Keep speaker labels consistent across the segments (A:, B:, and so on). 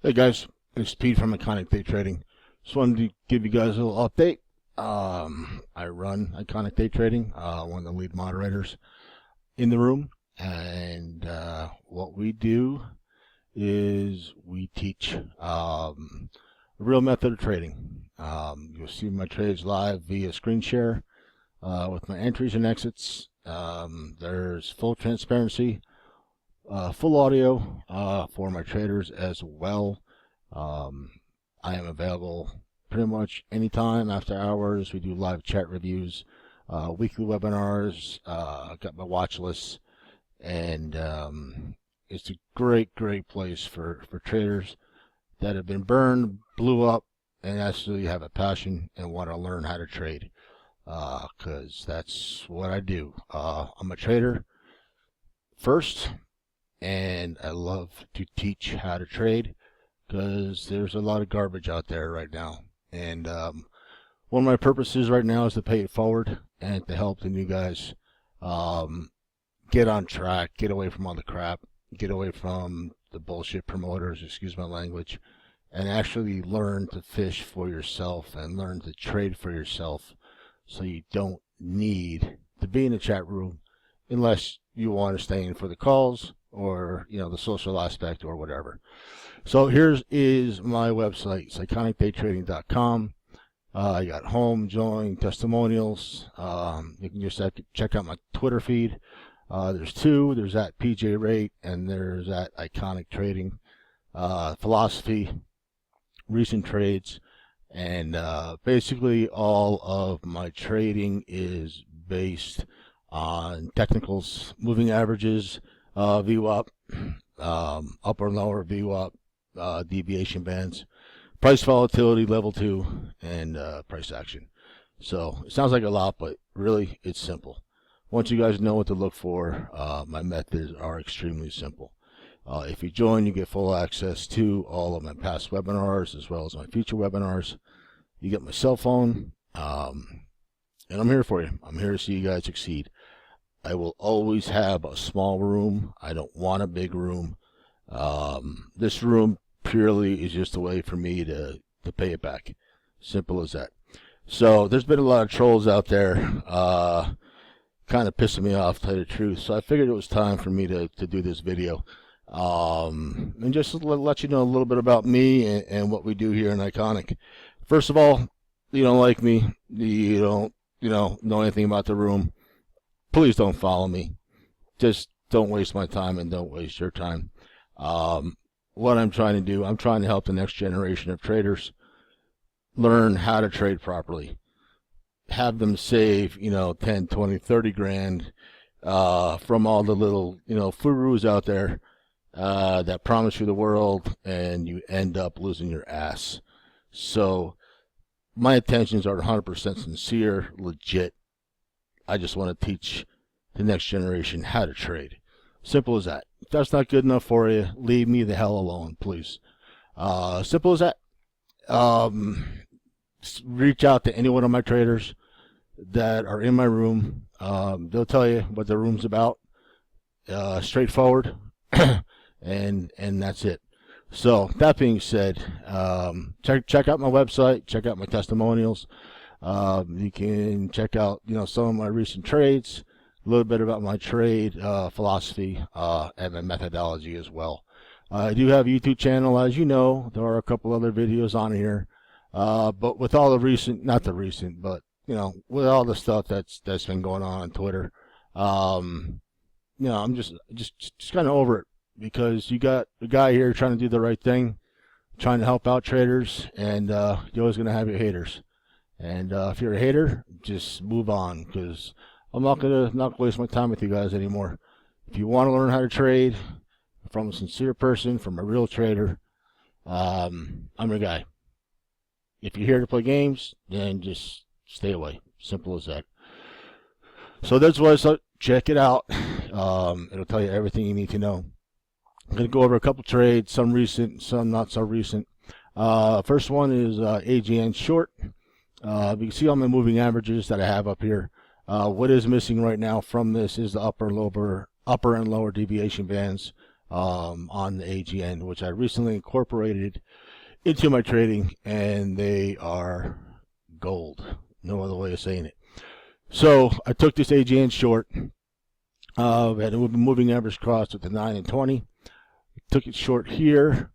A: Hey guys, it's Pete from Iconic Day Trading. Just wanted to give you guys a little update. I run Iconic Day Trading, one of the lead moderators in the room, and what we do is we teach a real method of trading. You'll see my trades live via screen share with my entries and exits. There's full transparency. Full audio for my traders as well. I am available pretty much anytime after hours. We do live chat reviews, weekly webinars. I've got my watch lists, and it's a great place for traders that have been burned, blew up, and actually have a passion and want to learn how to trade, because that's what I do. I'm a trader first, and I love to teach how to trade because there's a lot of garbage out there right now. And one of my purposes right now is to pay it forward and to help the new guys get on track, get away from all the crap, get away from the bullshit promoters, excuse my language, and actually learn to fish for yourself and learn to trade for yourself, so you don't need to be in a chat room unless you want to stay in for the calls or the social aspect or whatever. So here's my website. It's iconicdaytrading.com. I got home, join, testimonials. You can just check out my Twitter feed. There's two. There's at PJ Rate and there's at Iconic Trading. Philosophy, recent trades, and basically all of my trading is based on technicals, moving averages, VWAP, upper and lower VWAP, deviation bands, price volatility level 2, and price action. So it sounds like a lot, but really it's simple. Once you guys know what to look for, my methods are extremely simple. If you join, you get full access to all of my past webinars as well as my future webinars. You get my cell phone, and I'm here for you. I'm here to see you guys succeed. I will always have a small room. I don't want a big room. This room purely is just a way for me to pay it back. Simple as that. So there's been a lot of trolls out there kind of pissing me off, to tell you the truth. So I figured it was time for me to do this video. And just let you know a little bit about me and what we do here in Iconic. First of all, you don't like me, you don't know anything about the room, please don't follow me. Just don't waste my time and don't waste your time. What I'm trying to do, I'm trying to help the next generation of traders learn how to trade properly. Have them save, 10, 20, 30 grand from all the little, furus out there that promise you the world and you end up losing your ass. So my intentions are 100% sincere, legit. I just want to teach the next generation how to trade. Simple as that. If that's not good enough for you, leave me the hell alone, please. Simple as that. Reach out to any one of my traders that are in my room. They'll tell you what the room's about. Straightforward. and that's it. So that being said, check out my website, check out my testimonials. You can check out some of my recent trades, a little bit about my trade philosophy and my methodology as well. I do have a YouTube channel, as you know. There are a couple other videos on here, but with all the recent, not the recent, but with all the stuff that's been going on Twitter, I'm just kind of over it, because you got a guy here trying to do the right thing, trying to help out traders, and you're always going to have your haters. And if you're a hater, just move on, because I'm not going to waste my time with you guys anymore. If you want to learn how to trade from a sincere person, from a real trader, I'm your guy. If you're here to play games, then just stay away. Simple as that. So that's why I check it out. It'll tell you everything you need to know. I'm going to go over a couple trades, some recent, some not so recent. First one is AGN short. You can see all my moving averages that I have up here. What is missing right now from this is the upper and lower deviation bands. on the AGN, which I recently incorporated into my trading, and they are gold. No other way of saying it. So I took this AGN short, and it would be moving average cross with the 9 and 20. Took it short here,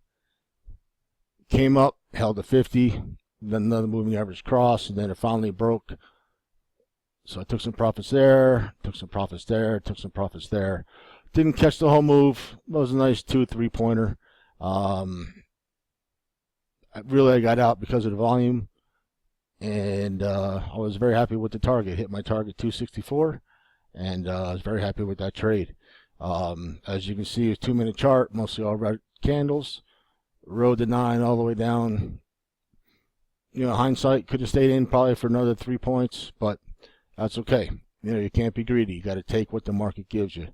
A: came up, held the 50, then another moving average cross, and then it finally broke. So I took some profits there, took some profits there, took some profits there. Didn't catch the whole move. It was a nice 2-3 pointer. I got out because of the volume, and I was very happy with the target. Hit my target 264, and I was very happy with that trade. As you can see, it's 2-minute chart, mostly all red candles. Rode the 9 all the way down. You know, hindsight, could have stayed in probably for another 3 points, but that's okay. You know, you can't be greedy. You got to take what the market gives you.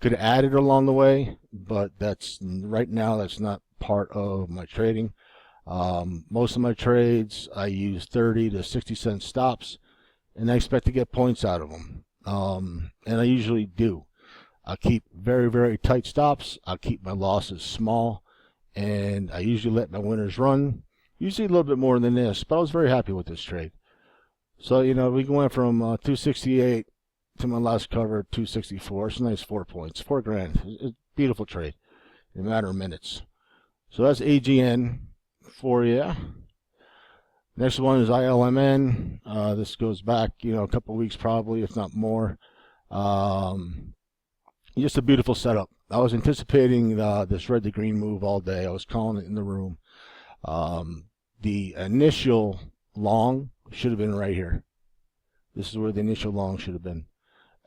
A: Could have added along the way, but right now that's not part of my trading. Most of my trades, I use 30 to 60 cent stops, and I expect to get points out of them. And I usually do. I keep very, very tight stops. I keep my losses small, and I usually let my winners run. Usually a little bit more than this, but I was very happy with this trade. So, you know, we went from 268 to my last cover, 264. It's a nice 4 points, $4 grand. It's a beautiful trade in a matter of minutes. So that's AGN for you. Next one is ILMN. This goes back, you know, a couple weeks probably, if not more. Just a beautiful setup. I was anticipating this red to green move all day. I was calling it in the room. The initial long should have been right here. This is where the initial long should have been.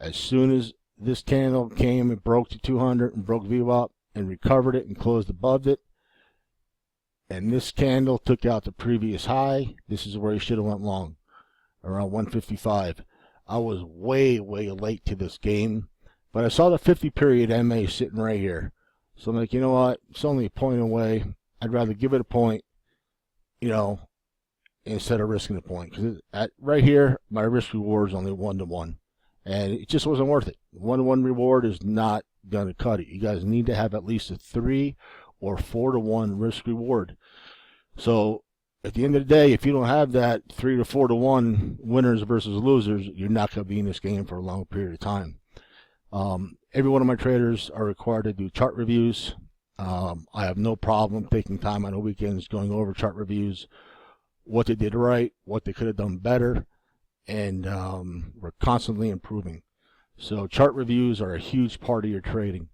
A: As soon as this candle came, it broke to 200 and broke VWAP and recovered it and closed above it. And this candle took out the previous high. This is where he should have went long, around 155. I was way, way late to this game, but I saw the 50 period MA sitting right here. So I'm like, you know what? It's only a point away. I'd rather give it a point, you know, instead of risking a point. Because right here, my risk reward is only 1-to-1. And it just wasn't worth it. 1-to-1 reward is not going to cut it. You guys need to have at least a 3 or 4-to-1 risk reward. So at the end of the day, if you don't have that 3 to 4-to-1 winners versus losers, you're not going to be in this game for a long period of time. Every one of my traders are required to do chart reviews. I have no problem taking time on the weekends going over chart reviews, what they did right, what they could have done better, and we're constantly improving. So chart reviews are a huge part of your trading.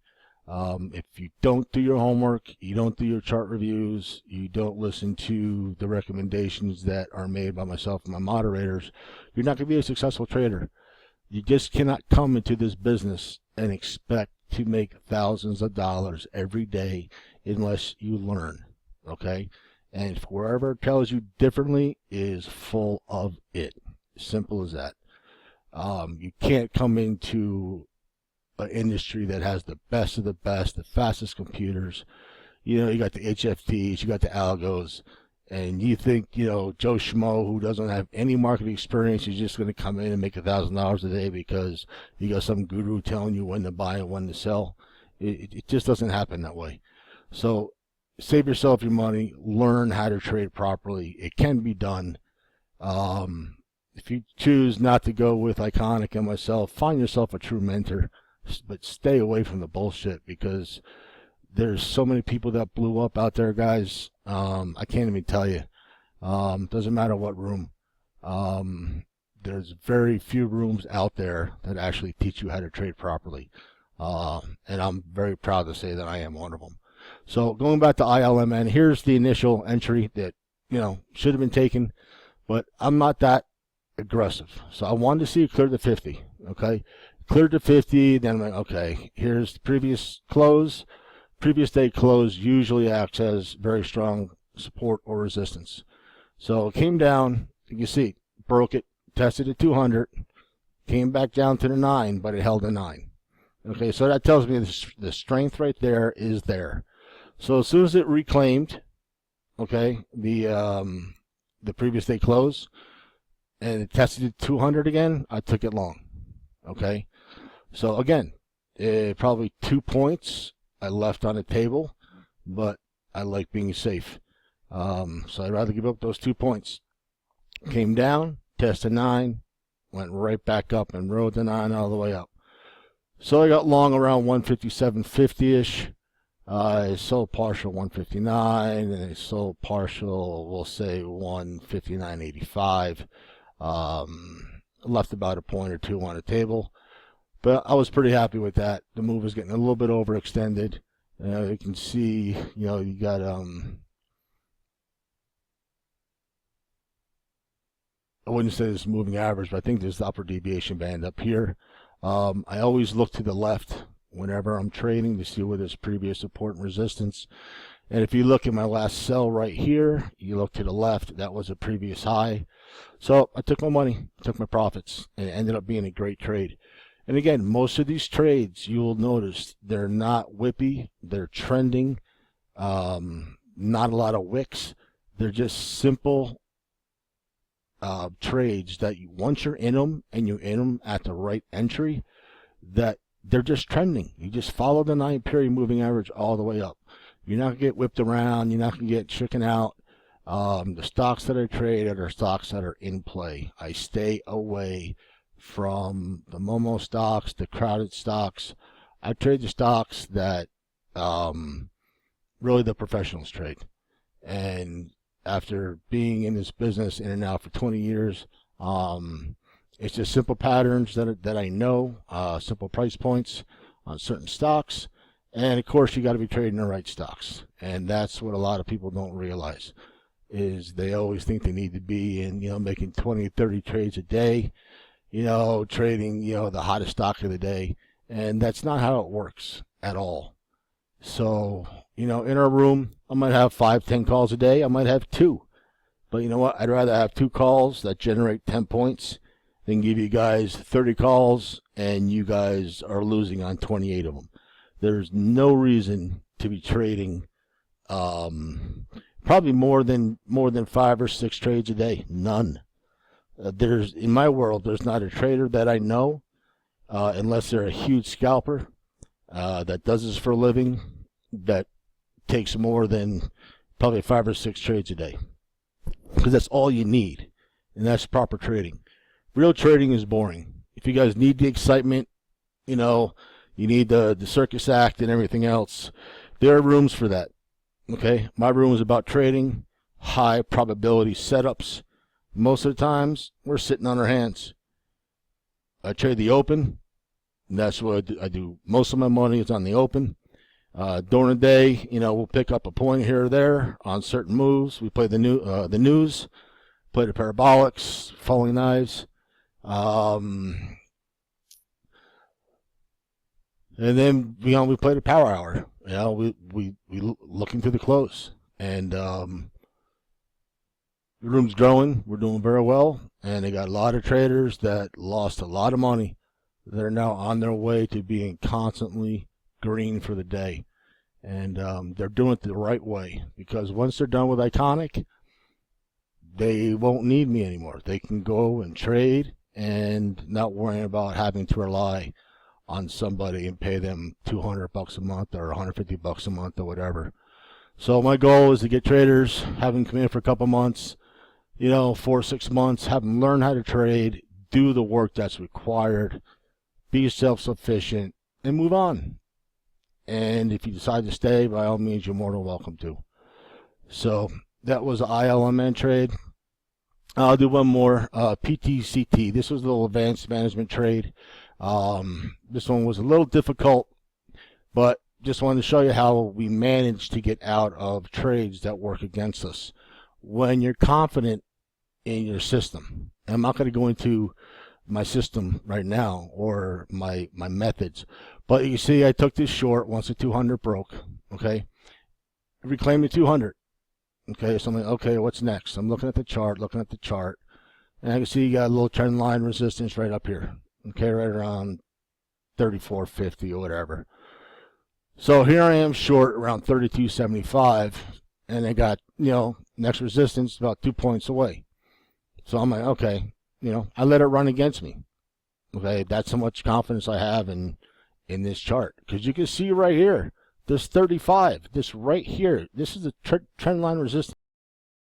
A: If you don't do your homework, you don't do your chart reviews, you don't listen to the recommendations that are made by myself and my moderators, you're not going to be a successful trader. You just cannot come into this business and expect to make thousands of dollars every day unless you learn, okay? And whoever tells you differently is full of it. Simple as that. You can't come into an industry that has the best of the best, the fastest computers. You know, you got the HFTs, you got the algos, and you think, you know, Joe Schmo, who doesn't have any market experience, is just going to come in and make $1,000 a day because you got some guru telling you when to buy and when to sell. It just doesn't happen that way. So save yourself your money, learn how to trade properly. It can be done. If you choose not to go with Iconic and myself, find yourself a true mentor, but stay away from the bullshit, because there's so many people that blew up out there, guys. I can't even tell you. Doesn't matter what room. There's very few rooms out there that actually teach you how to trade properly. And I'm very proud to say that I am one of them. So going back to ILMN, here's the initial entry that, you know, should have been taken, but I'm not that aggressive. So I wanted to see it clear to 50. Okay. Cleared to 50, then I'm like, okay, here's the previous close. Previous day close usually acts as very strong support or resistance. So it came down, you can see, broke it, tested at 200, came back down to the 9, but it held a 9. Okay, so that tells me the strength right there is there. So as soon as it reclaimed, okay, the previous day close, and it tested at 200 again, I took it long. Okay, so again, probably 2 points. I left on the table, but I like being safe. So I'd rather give up those 2 points. Came down, tested 9, went right back up and rode the 9 all the way up. So I got long around 157.50-ish. I sold partial 159, and I sold partial, we'll say 159.85. Left about a point or two on the table, but I was pretty happy with that. The move was getting a little bit overextended. You can see, you got I wouldn't say this moving average, but I think there's the upper deviation band up here. I always look to the left whenever I'm trading to see where there's previous support and resistance. And if you look at my last sell right here, you look to the left, that was a previous high. So I took my money, took my profits, and it ended up being a great trade. And again, most of these trades, you will notice, they're not whippy, they're trending, not a lot of wicks. They're just simple trades that once you're in them and you're in them at the right entry, that they're just trending. You just follow the 9-period moving average all the way up. You're not going to get whipped around. You're not going to get chicken out. The stocks that I trade are stocks that are in play. I stay away from the Momo stocks, the crowded stocks. I trade the stocks that really the professionals trade. And after being in this business in and out for 20 years, it's just simple patterns that I know, simple price points on certain stocks. And of course, you got to be trading the right stocks. And that's what a lot of people don't realize, is they always think they need to be in, making 20, 30 trades a day, trading, the hottest stock of the day. And that's not how it works at all. So, in our room, I might have 5, 10 calls a day. I might have 2. But you know what? I'd rather have 2 calls that generate 10 points than give you guys 30 calls and you guys are losing on 28 of them. There's no reason to be trading probably more than 5 or 6 trades a day. None. In my world, there's not a trader that I know, unless they're a huge scalper that does this for a living, that takes more than probably 5 or 6 trades a day, because that's all you need, and that's proper trading. Real trading is boring. If you guys need the excitement, you need the circus act and everything else, there are rooms for that. Okay, my room is about trading, high probability setups. Most of the times, we're sitting on our hands. I trade the open, and that's what I do. Most of my money is on the open. During the day, we'll pick up a point here or there on certain moves. We play the news, play the parabolics, falling knives. And then we play the power hour. We look into the close, and the room's growing. We're doing very well, and they got a lot of traders that lost a lot of money. They're now on their way to being constantly green for the day, and they're doing it the right way, because once they're done with Iconic, they won't need me anymore. They can go and trade and not worrying about having to rely on somebody and pay them $200 a month or $150 a month or whatever. So my goal is to get traders, have them come in for a couple months, 4 or 6 months, have them learn how to trade, do the work that's required, be self-sufficient, and move on. And if you decide to stay, by all means, you're more than welcome to. So that was an ILMN trade. I'll do one more, PTCT. This was a little advanced management trade. This one was a little difficult, but just wanted to show you how we managed to get out of trades that work against us. When you're confident in your system, and I'm not going to go into my system right now or my methods, but you see I took this short once the 200 broke, okay? Reclaimed the 200. Okay, so I'm like, okay, what's next? I'm looking at the chart, and I can see you got a little trend line resistance right up here. Okay, right around 34.50 or whatever. So here I am short around 32.75, and I got, next resistance about 2 points away. So I'm like, okay, I let it run against me. Okay, that's how much confidence I have in this chart, because you can see right here, There's 35. This right here. This is the trend line resistance.